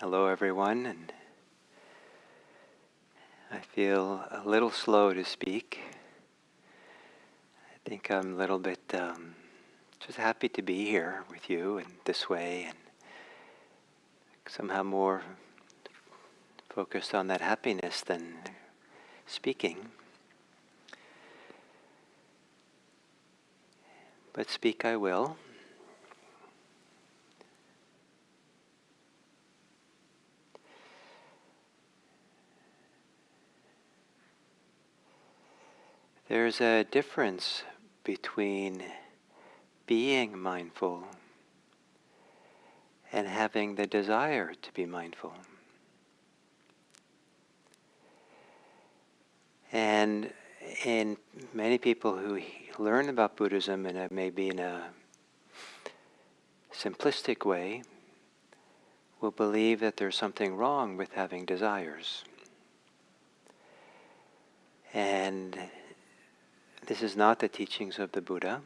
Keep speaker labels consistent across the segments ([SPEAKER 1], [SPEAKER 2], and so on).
[SPEAKER 1] Hello everyone, and I feel a little slow to speak. I think I'm a little bit just happy to be here with you in this way and somehow more focused on that happiness than speaking. But speak I will. There's a difference between being mindful and having the desire to be mindful. And in many people who learn about Buddhism maybe in a simplistic way, will believe that there's something wrong with having desires. And this is not the teachings of the Buddha.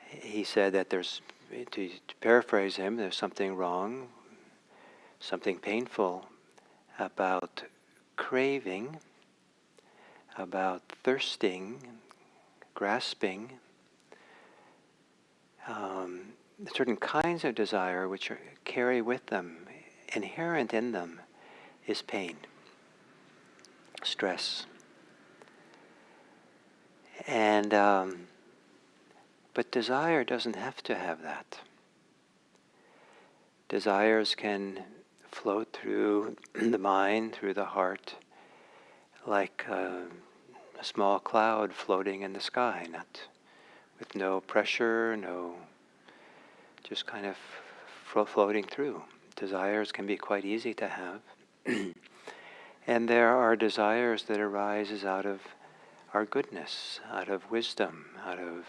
[SPEAKER 1] He said that to paraphrase him, there's something wrong, something painful about craving, about thirsting, grasping, certain kinds of desire which carry with them, inherent in them, is pain, stress. And but desire doesn't have to have that. Desires can float through the mind, through the heart, like a small cloud floating in the sky, with no pressure, just kind of floating through. Desires can be quite easy to have. And there are desires that arises out of our goodness, out of wisdom, out of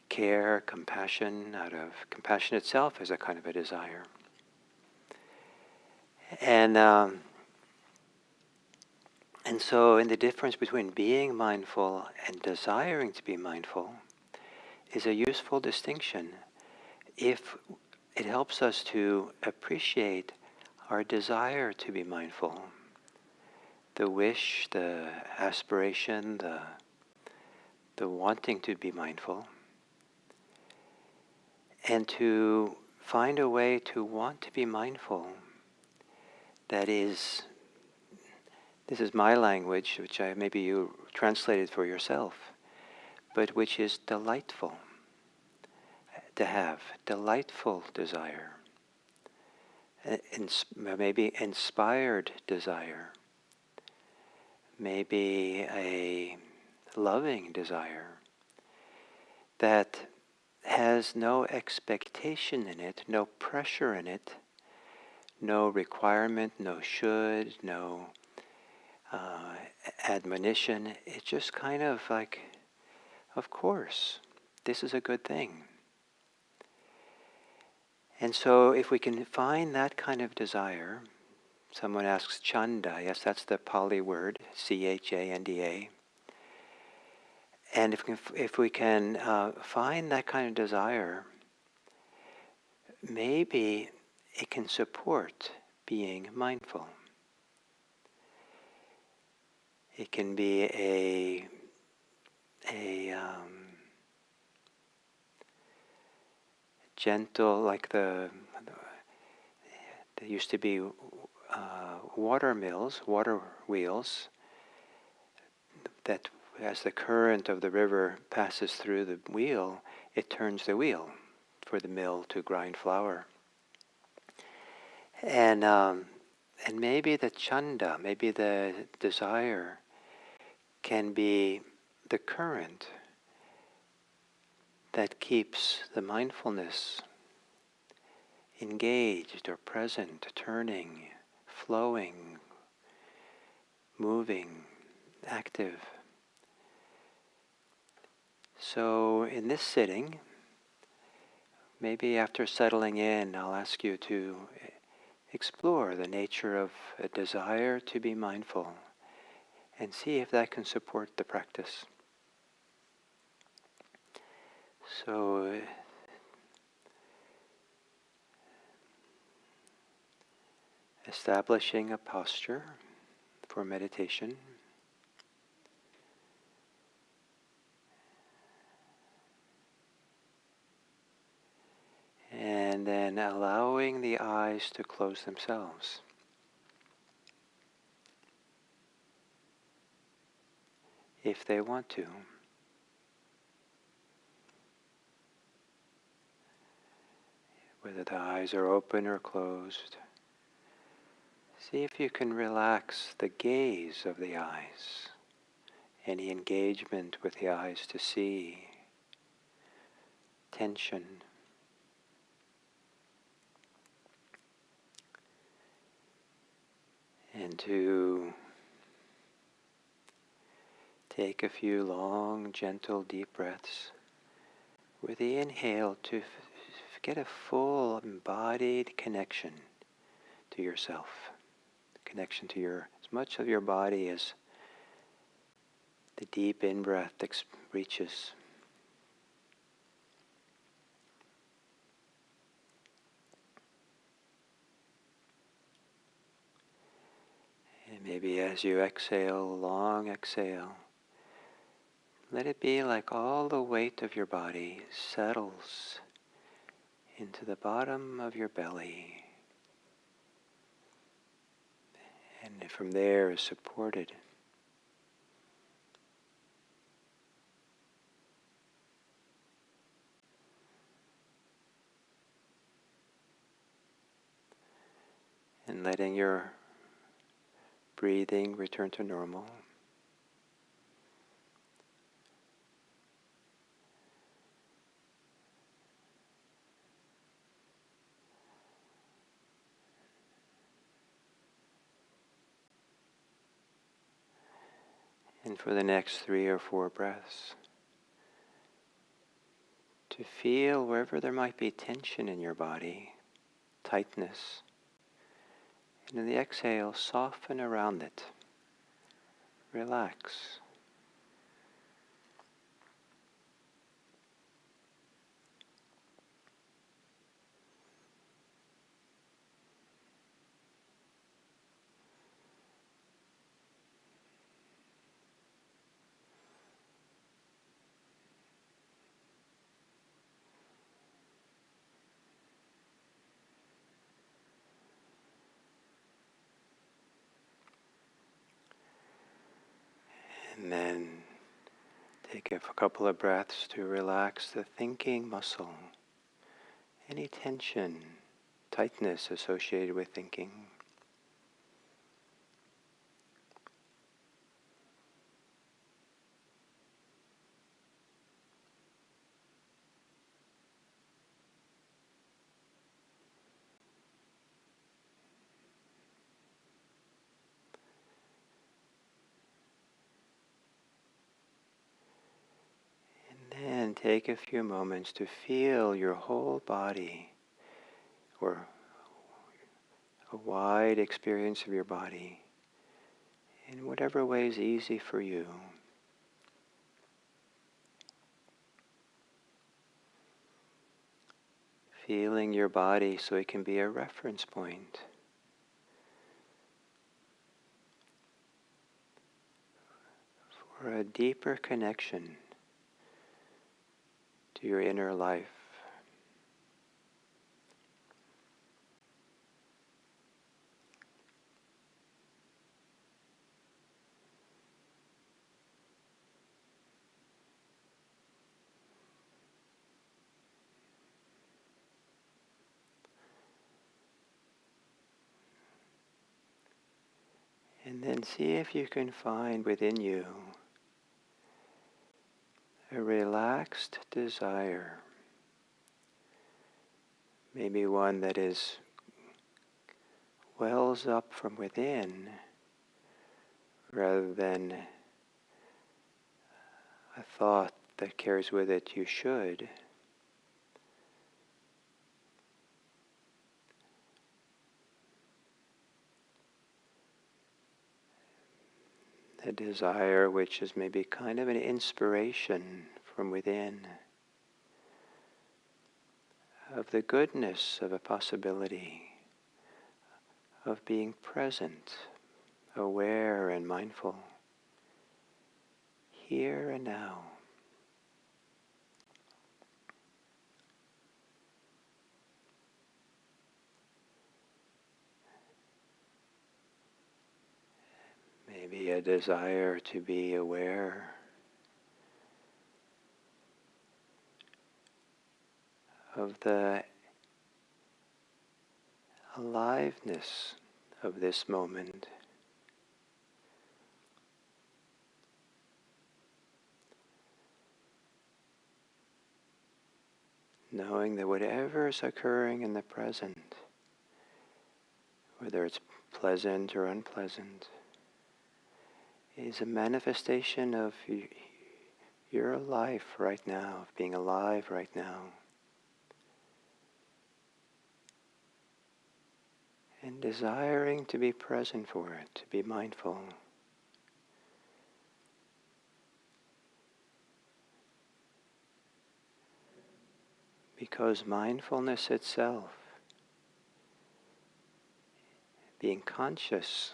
[SPEAKER 1] care, compassion, out of compassion itself is a kind of a desire. And so in the difference between being mindful and desiring to be mindful is a useful distinction if it helps us to appreciate our desire to be mindful, the wish, the aspiration, the wanting to be mindful, and to find a way to want to be mindful that is, this is my language, which maybe you translated for yourself, but which is delightful to have, delightful desire, maybe inspired desire, maybe a loving desire that has no expectation in it, no pressure in it, no requirement, no should, no admonition. It's just kind of like, of course, this is a good thing. And so if we can find that kind of desire, someone asks chanda, yes, that's the Pali word, chanda. And if we can find that kind of desire, maybe it can support being mindful. It can be a gentle, like there used to be water wheels, that as the current of the river passes through the wheel, it turns the wheel for the mill to grind flour. And maybe the chanda, maybe the desire can be the current that keeps the mindfulness engaged or present, turning, flowing, moving, active. So in this sitting, maybe after settling in, I'll ask you to explore the nature of a desire to be mindful and see if that can support the practice. So establishing a posture for meditation. And then allowing the eyes to close themselves. If they want to. Whether the eyes are open or closed. See if you can relax the gaze of the eyes. Any engagement with the eyes to see. Tension. And to take a few long, gentle, deep breaths. With the inhale to get a full embodied connection to yourself. Connection to as much of your body as the deep in-breath reaches. And maybe as you exhale, long exhale, let it be like all the weight of your body settles into the bottom of your belly. And from there is supported. And letting your breathing return to normal. And for the next 3 or 4 breaths, to feel wherever there might be tension in your body, tightness, and in the exhale, soften around it. Relax. And then take a couple of breaths to relax the thinking muscle. Any tension, tightness associated with thinking. And take a few moments to feel your whole body, or a wide experience of your body, in whatever way is easy for you. Feeling your body so it can be a reference point for a deeper connection to your inner life. And then see if you can find within you a relaxed desire, maybe one that wells up from within rather than a thought that carries with it you should. A desire which is maybe kind of an inspiration from within of the goodness of a possibility, of being present, aware and mindful, here and now. Maybe a desire to be aware of the aliveness of this moment. Knowing that whatever is occurring in the present, whether it's pleasant or unpleasant, is a manifestation of your life right now, of being alive right now. And desiring to be present for it, to be mindful. Because mindfulness itself, being conscious,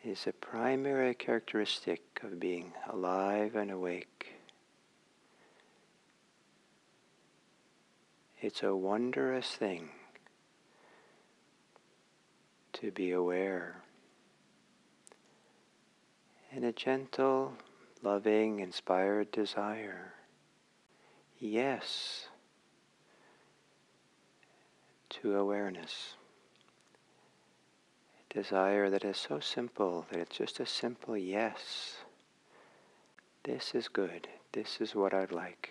[SPEAKER 1] is a primary characteristic of being alive and awake. It's a wondrous thing to be aware, and a gentle, loving, inspired desire. Yes to awareness. A desire that is so simple that it's just a simple yes. This is good. This is what I'd like.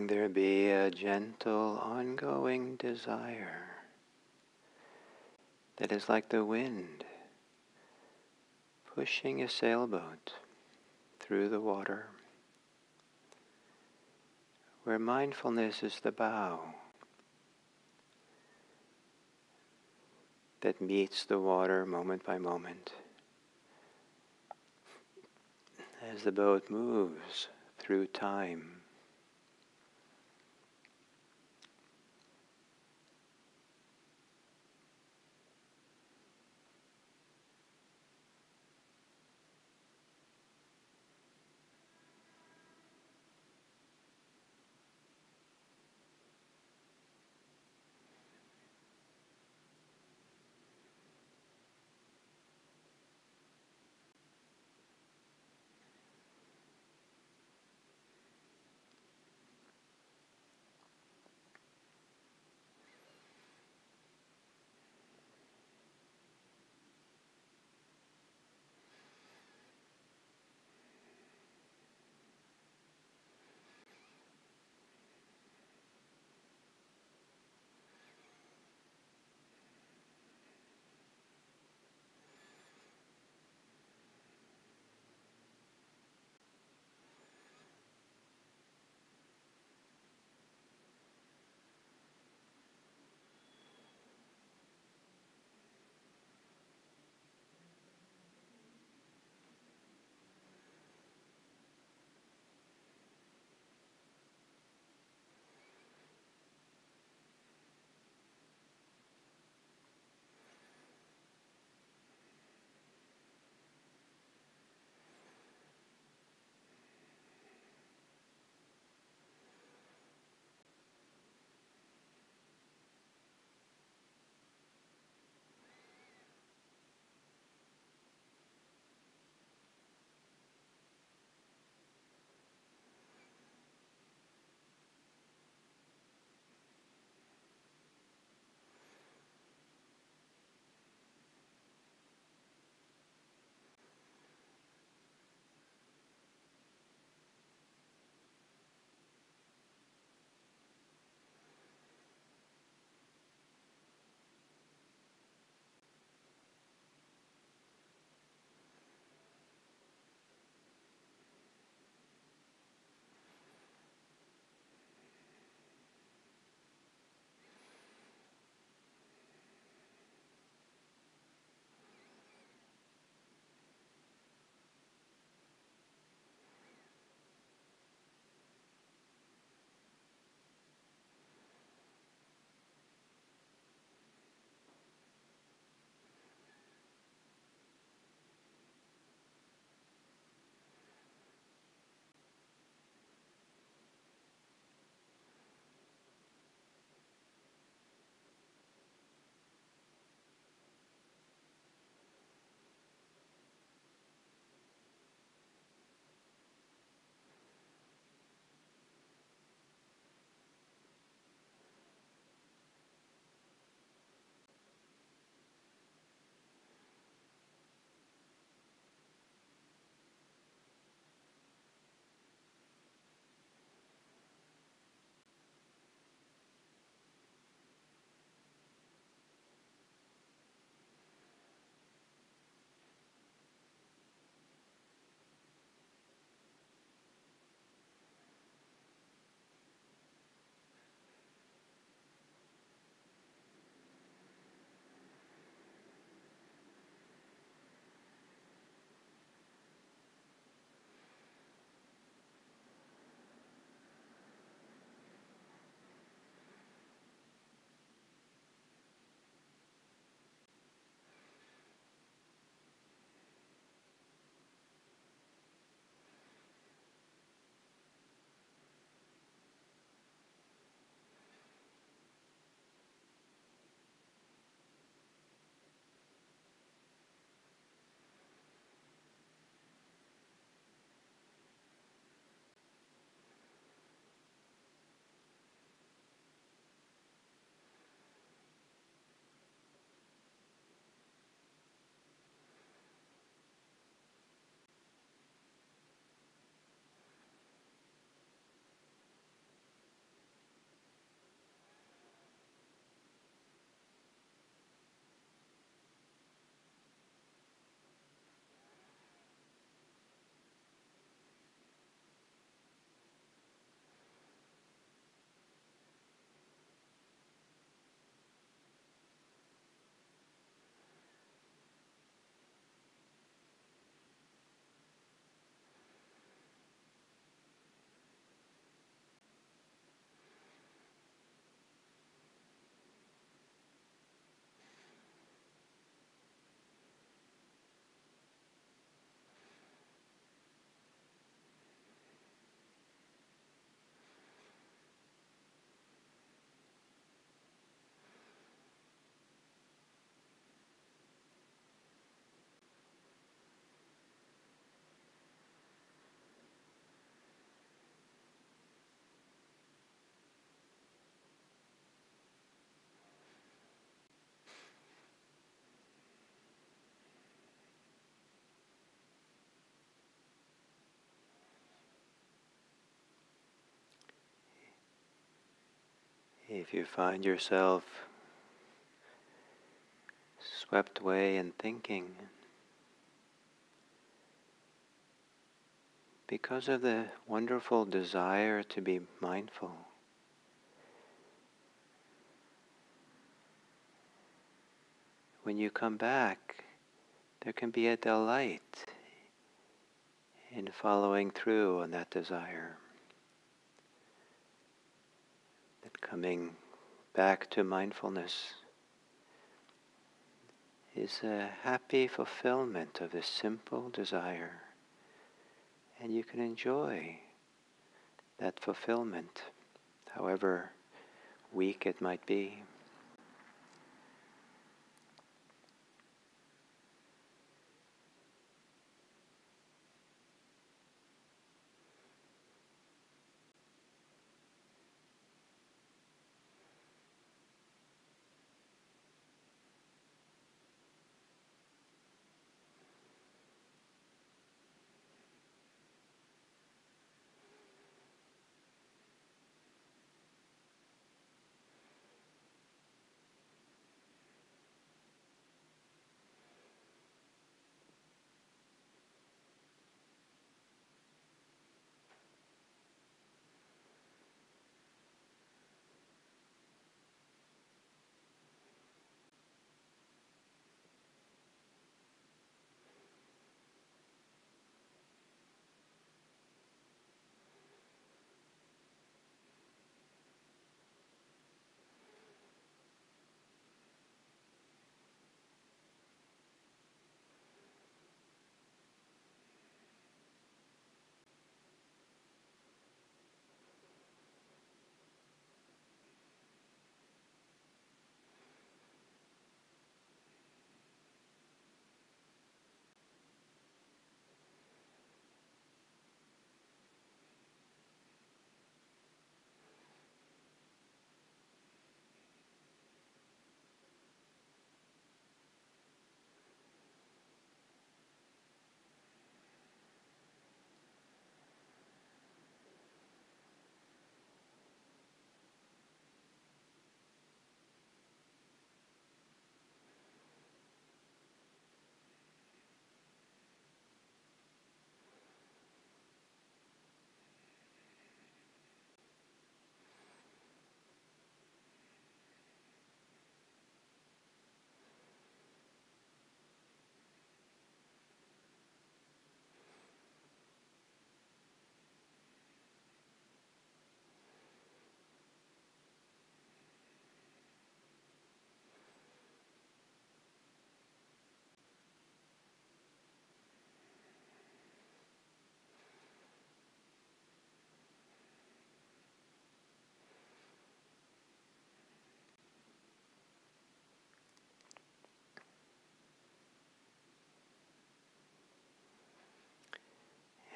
[SPEAKER 1] letting there be a gentle, ongoing desire that is like the wind pushing a sailboat through the water, where mindfulness is the bow that meets the water moment by moment as the boat moves through time. If you find yourself swept away in thinking, because of the wonderful desire to be mindful, when you come back, there can be a delight in following through on that desire. That coming back to mindfulness is a happy fulfillment of this simple desire. And you can enjoy that fulfillment, however weak it might be.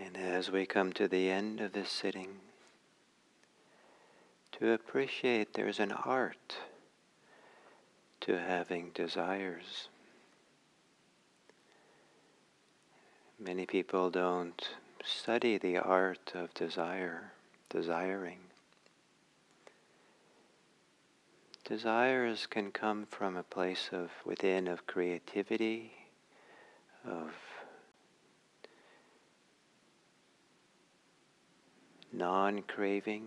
[SPEAKER 1] And as we come to the end of this sitting, to appreciate there's an art to having desires. Many people don't study the art of desiring. Desires can come from a place of within of creativity, of non-craving,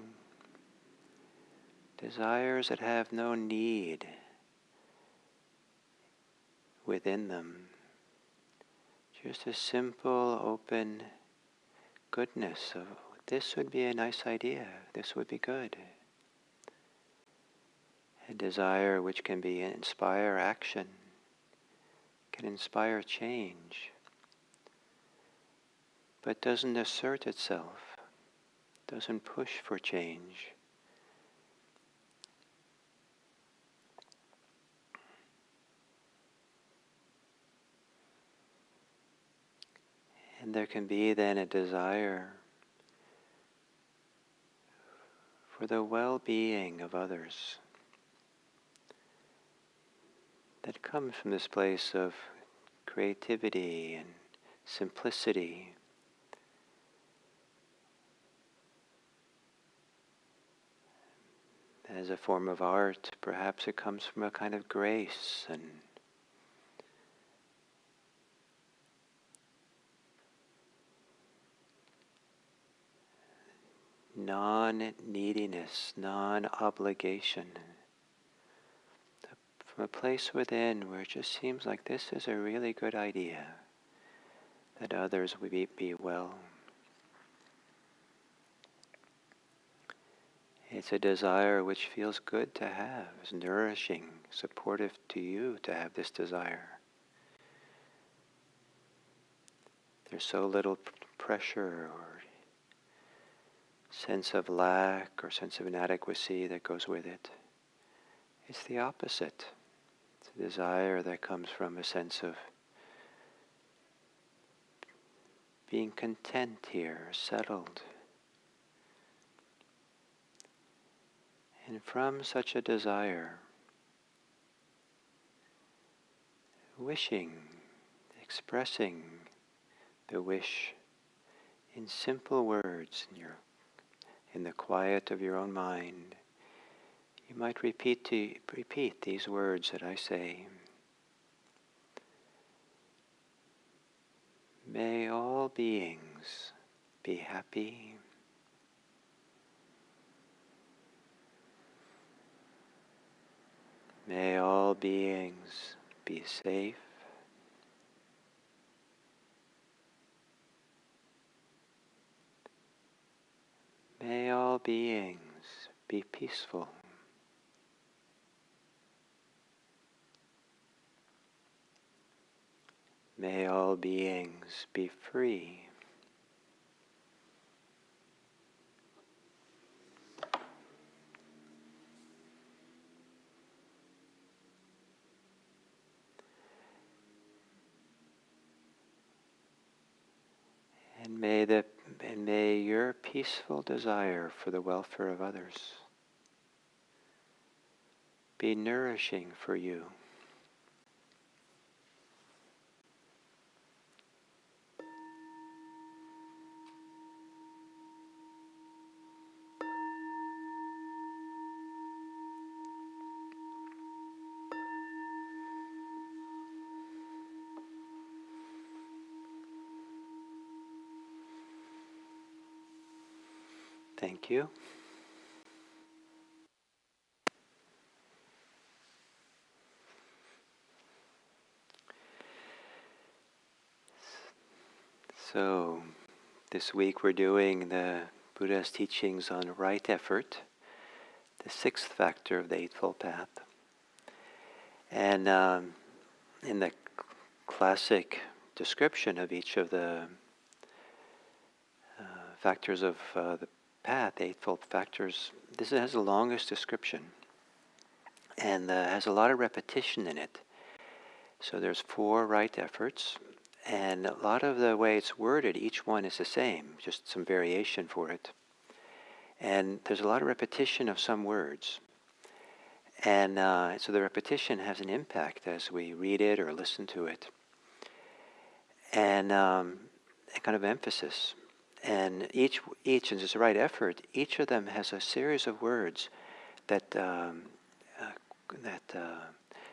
[SPEAKER 1] desires that have no need within them. Just a simple, open goodness of this would be a nice idea, this would be good. A desire which can inspire action, can inspire change, but doesn't assert itself, doesn't push for change. And there can be then a desire for the well-being of others that comes from this place of creativity and simplicity. as a form of art, perhaps it comes from a kind of grace and non-neediness, non-obligation. From a place within where it just seems like this is a really good idea, that others will be well. It's a desire which feels good to have, is nourishing, supportive to you to have this desire. There's so little pressure or sense of lack or sense of inadequacy that goes with it. It's the opposite. It's a desire that comes from a sense of being content here, settled. And from such a desire, wishing, expressing the wish in simple words in the quiet of your own mind, you might repeat these words that I say. May all beings be happy. May all beings be safe. May all beings be peaceful. May all beings be free. And may your peaceful desire for the welfare of others be nourishing for you. Thank you. So, this week we're doing the Buddha's teachings on right effort, the sixth factor of the Eightfold Path. And in the classic description of each of the factors of the path, the Eightfold Factors, this has the longest description and has a lot of repetition in it. So there's 4 right efforts, and a lot of the way it's worded, each one is the same, just some variation for it. And there's a lot of repetition of some words. And so the repetition has an impact as we read it or listen to it. And a kind of emphasis. And each, and it's a right effort, each of them has a series of words that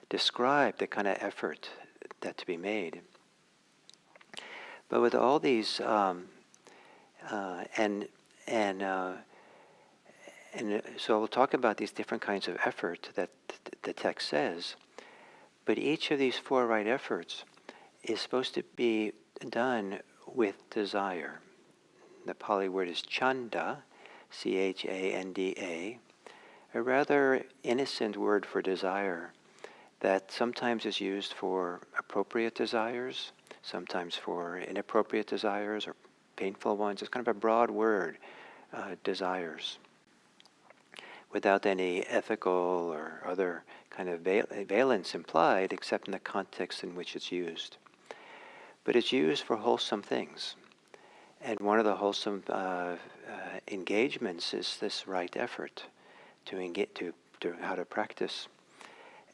[SPEAKER 1] describe the kind of effort that to be made. But with all these, so we'll talk about these different kinds of effort that the text says. But each of these 4 right efforts is supposed to be done with desire. The Pali word is chanda, C-H-A-N-D-A, a rather innocent word for desire that sometimes is used for appropriate desires, sometimes for inappropriate desires or painful ones. It's kind of a broad word, desires, without any ethical or other kind of valence implied, except in the context in which it's used. But it's used for wholesome things. And one of the wholesome engagements is this right effort to how to practice.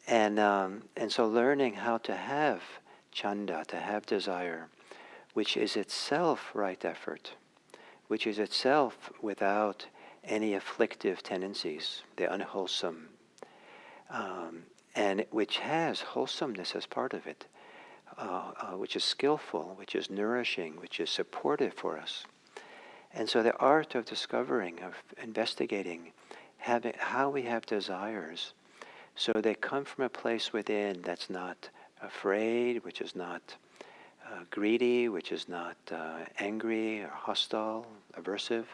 [SPEAKER 1] And so learning how to have chanda, to have desire, which is itself right effort, which is itself without any afflictive tendencies, the unwholesome, and which has wholesomeness as part of it, which is skillful, which is nourishing, which is supportive for us. And so the art of discovering, of investigating, having how we have desires, so they come from a place within that's not afraid, which is not greedy, which is not angry or hostile, aversive,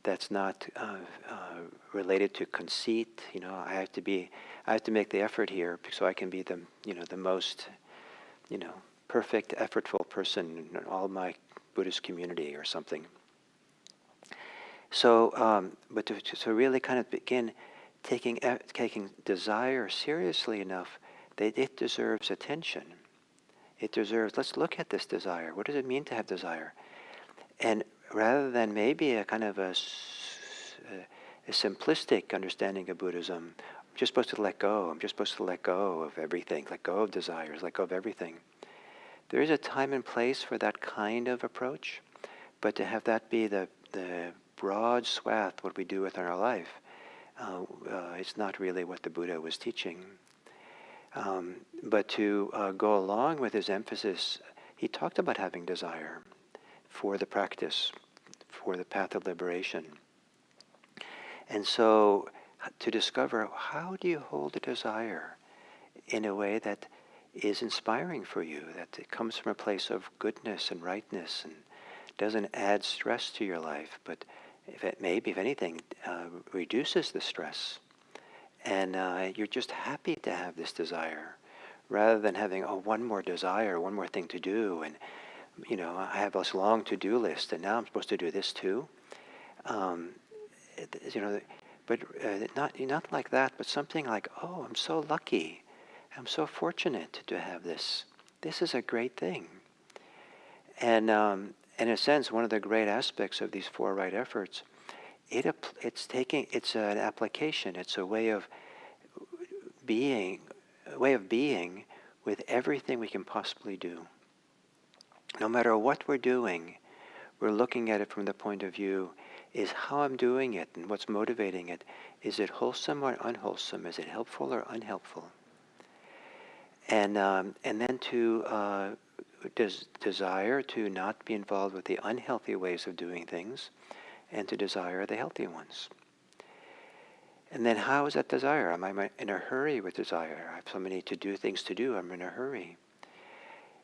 [SPEAKER 1] that's not related to conceit. I have to make the effort here so I can be the most, perfect, effortful person in all my Buddhist community or something. So, but to really kind of begin taking desire seriously enough, it deserves attention. It deserves, let's look at this desire. What does it mean to have desire? And rather than maybe a kind of a simplistic understanding of Buddhism, I'm just supposed to let go. I'm just supposed to let go of everything, let go of desires, let go of everything. There is a time and place for that kind of approach, but to have that be the broad swath, what we do with our life, it's not really what the Buddha was teaching. But to go along with his emphasis, he talked about having desire for the practice, for the path of liberation. And so to discover, how do you hold a desire in a way that is inspiring for you, that it comes from a place of goodness and rightness and doesn't add stress to your life, but if anything, reduces the stress. And you're just happy to have this desire, rather than having, one more desire, one more thing to do, and I have this long to-do list, and now I'm supposed to do this too. But not like that, but something like, I'm so lucky, I'm so fortunate to have this. This is a great thing. And in a sense, one of the great aspects of these four right efforts, it's an application, it's a way of being with everything we can possibly do. No matter what we're doing, we're looking at it from the point of view, is how I'm doing it and what's motivating it. Is it wholesome or unwholesome? Is it helpful or unhelpful? And then to desire to not be involved with the unhealthy ways of doing things, and to desire the healthy ones. And then how is that desire? Am I in a hurry with desire? I have so many things to do, I'm in a hurry.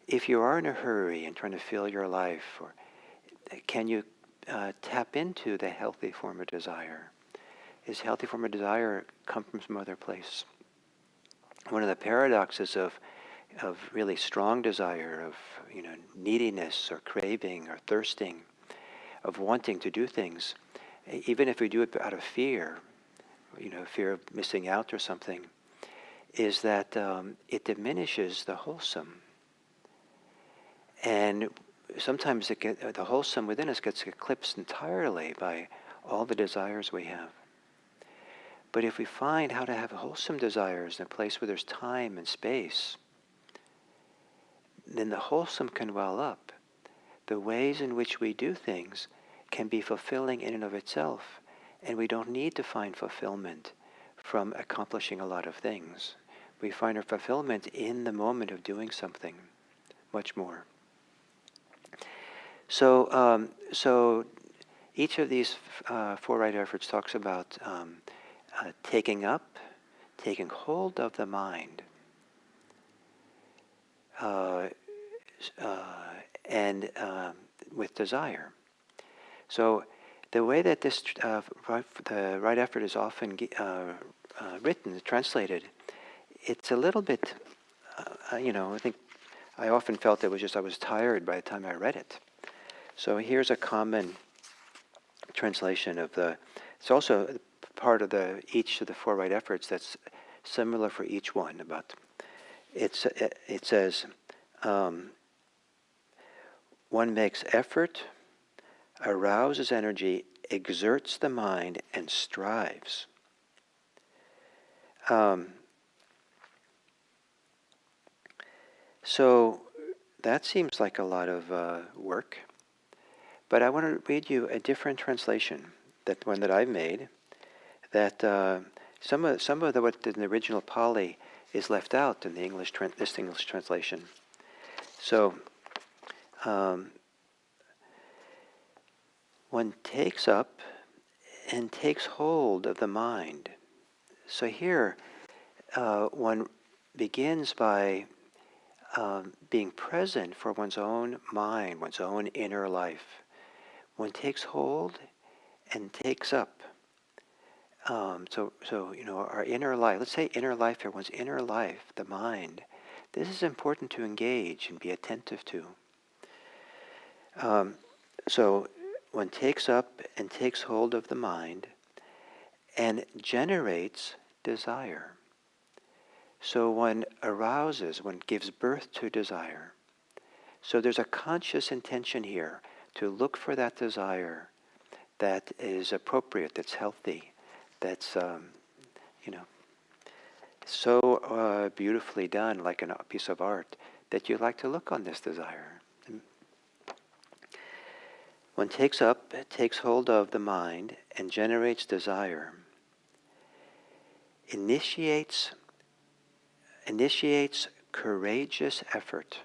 [SPEAKER 1] If you are in a hurry and trying to fill your life, can you tap into the healthy form of desire? Is healthy form of desire come from some other place? One of the paradoxes of really strong desire, of neediness or craving or thirsting, of wanting to do things, even if we do it out of fear, fear of missing out or something, is that it diminishes the wholesome. And sometimes the wholesome within us gets eclipsed entirely by all the desires we have. But if we find how to have wholesome desires in a place where there's time and space, then the wholesome can well up. The ways in which we do things can be fulfilling in and of itself, and we don't need to find fulfillment from accomplishing a lot of things. We find our fulfillment in the moment of doing something, much more. So each of these four right efforts talks about taking hold of the mind, and with desire. So the way that the right effort is often written, translated, it's a little bit, I think I often felt it was just I was tired by the time I read it. So here's a common translation of it's also part of each of the four right efforts that's similar for each one. It says, one makes effort, arouses energy, exerts the mind, and strives. So that seems like a lot of work. But I want to read you a different translation that one that I've made, that some of the what in the original Pali is left out in the this English translation. So one takes up and takes hold of the mind. So here one begins by being present for one's own mind, one's own inner life. One takes hold and takes up. So our inner life, let's say inner life here, one's inner life, the mind, this is important to engage and be attentive to. So one takes up and takes hold of the mind and generates desire. So one arouses, one gives birth to desire. So there's a conscious intention here to look for that desire that is appropriate, that's healthy, that's so beautifully done, like a piece of art, that you like to look on this desire. One takes up, takes hold of the mind, and generates desire. Initiates courageous effort.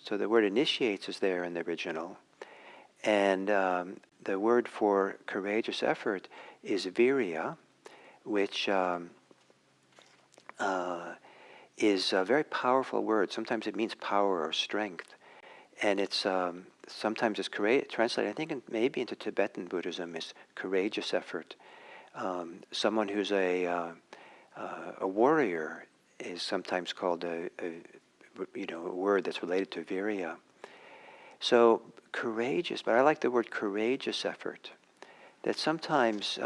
[SPEAKER 1] So the word initiates is there in the original. And the word for courageous effort is virya, which is a very powerful word. Sometimes it means power or strength. And it's sometimes it's translated, I think maybe into Tibetan Buddhism, is courageous effort. Someone who's a warrior is sometimes called a word that's related to virya. So courageous, but I like the word courageous effort. That sometimes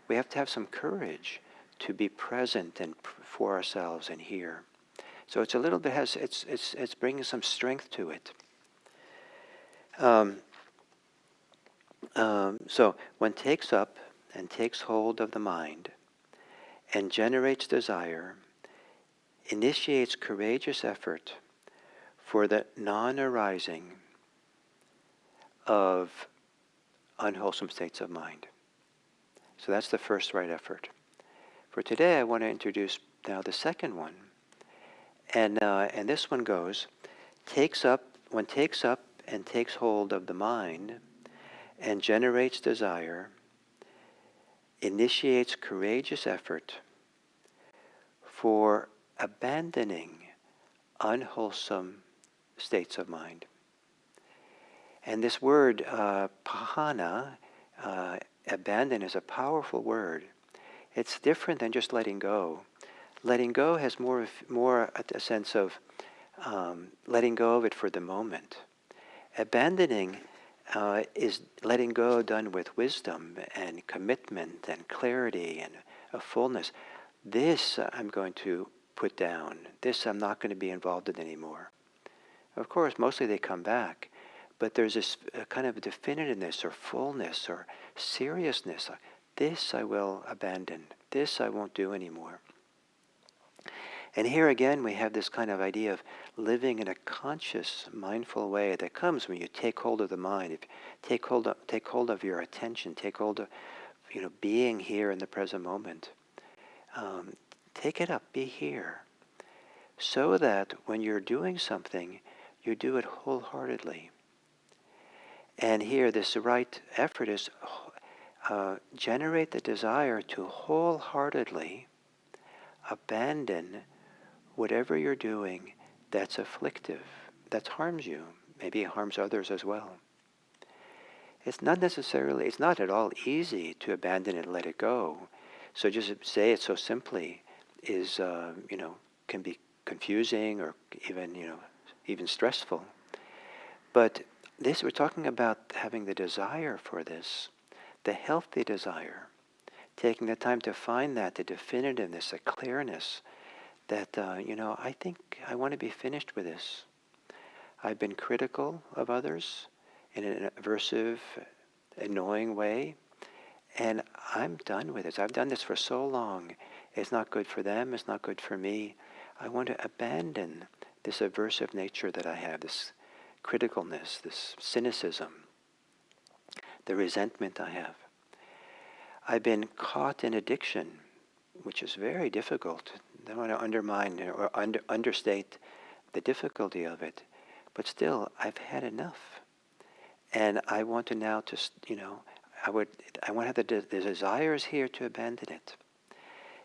[SPEAKER 1] we have to have some courage to be present and for ourselves and here. So it's a little bit it's bringing some strength to it. So one takes up and takes hold of the mind and generates desire, initiates courageous effort for the non-arising of unwholesome states of mind. So that's the first right effort. For today, I want to introduce now the second one. And this one goes, one takes up and takes hold of the mind and generates desire, initiates courageous effort for abandoning unwholesome states of mind. And this word, pahana, abandon, is a powerful word. It's different than just letting go. Letting go has more a sense of letting go of it for the moment. Abandoning is letting go done with wisdom and commitment and clarity and a fullness. This I'm going to put down. This I'm not going to be involved in anymore. Of course, mostly they come back, but there's this kind of definitiveness or fullness or seriousness. This I will abandon. This I won't do anymore. And here again we have this kind of idea of living in a conscious, mindful way that comes when you take hold of the mind. If take hold of your attention, take hold of being here in the present moment. Take it up, be here, so that when you're doing something, you do it wholeheartedly. And here this right effort is generate the desire to wholeheartedly abandon whatever you're doing that's afflictive, that harms you, maybe harms others as well. It's not at all easy to abandon it and let it go. So just say it so simply is, can be confusing or even stressful. But we're talking about having the desire for this, the healthy desire, taking the time to find that, the definitiveness, the clearness, that, I think I want to be finished with this. I've been critical of others in an aversive, annoying way, and I'm done with this. I've done this for so long. It's not good for them. It's not good for me. I want to abandon this aversive nature that I have, this criticalness, this cynicism, the resentment I have. I've been caught in addiction, which is very difficult. I don't want to undermine or understate the difficulty of it, but still, I've had enough, and I want to now just, I want to have the desires here to abandon it.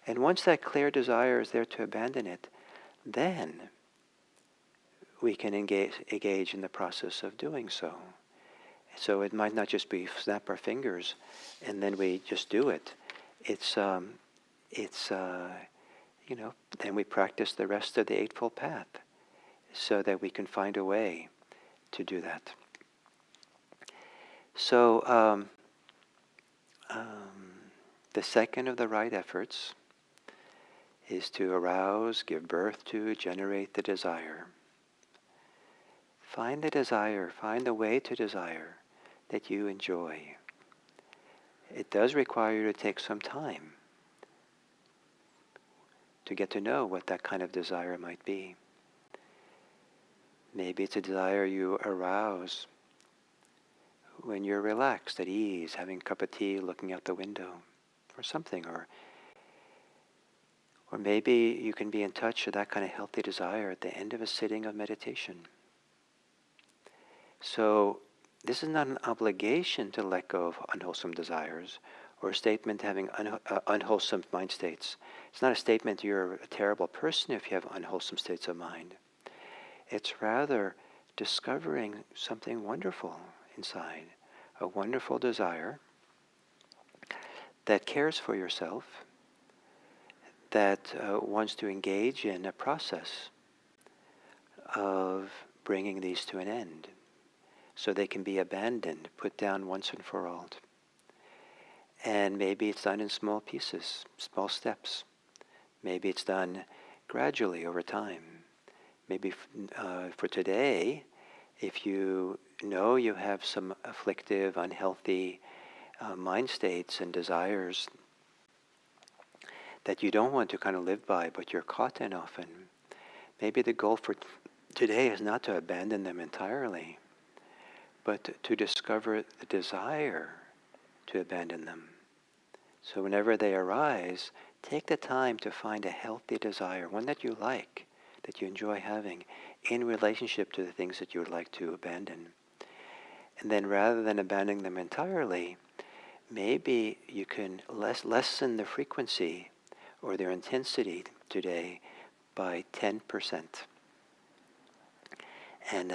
[SPEAKER 1] And once that clear desire is there to abandon it, then we can engage in the process of doing so. So it might not just be snap our fingers and then we just do it. Then we practice the rest of the Eightfold Path so that we can find a way to do that. So the second of the right efforts is to arouse, give birth to, generate the desire. Find the desire, find the way to desire that you enjoy. It does require you to take some time to get to know what that kind of desire might be. Maybe it's a desire you arouse when you're relaxed, at ease, having a cup of tea, looking out the window, or something. Or maybe you can be in touch with that kind of healthy desire at the end of a sitting of meditation. So this is not an obligation to let go of unwholesome desires or a statement having unwholesome mind states. It's not a statement you're a terrible person if you have unwholesome states of mind. It's rather discovering something wonderful inside, a wonderful desire that cares for yourself, that wants to engage in a process of bringing these to an end so they can be abandoned, put down once and for all. And maybe it's done in small pieces, small steps. Maybe it's done gradually over time. Maybe for today, if you know you have some afflictive, unhealthy mind states and desires that you don't want to kind of live by, but you're caught in often, maybe the goal for today is not to abandon them entirely, but to discover the desire to abandon them. So whenever they arise, take the time to find a healthy desire, one that you like, that you enjoy having, in relationship to the things that you would like to abandon. And then rather than abandoning them entirely, maybe you can lessen the frequency or their intensity today by 10%. And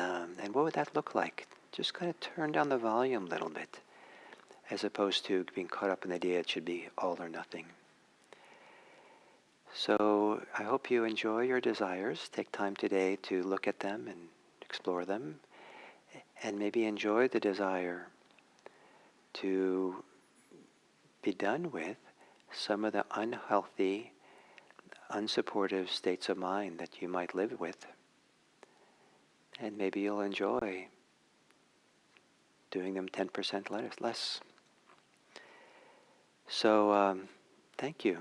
[SPEAKER 1] what would that look like? Just kind of turn down the volume a little bit, as opposed to being caught up in the idea it should be all or nothing. So I hope you enjoy your desires. Take time today to look at them and explore them, and maybe enjoy the desire to be done with some of the unhealthy, unsupportive states of mind that you might live with. And maybe you'll enjoy doing them 10% less. So thank you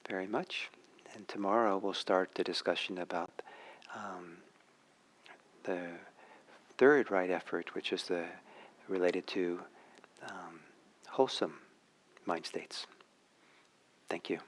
[SPEAKER 1] very much. And tomorrow we'll start the discussion about the third right effort, which is related to wholesome mind states. Thank you.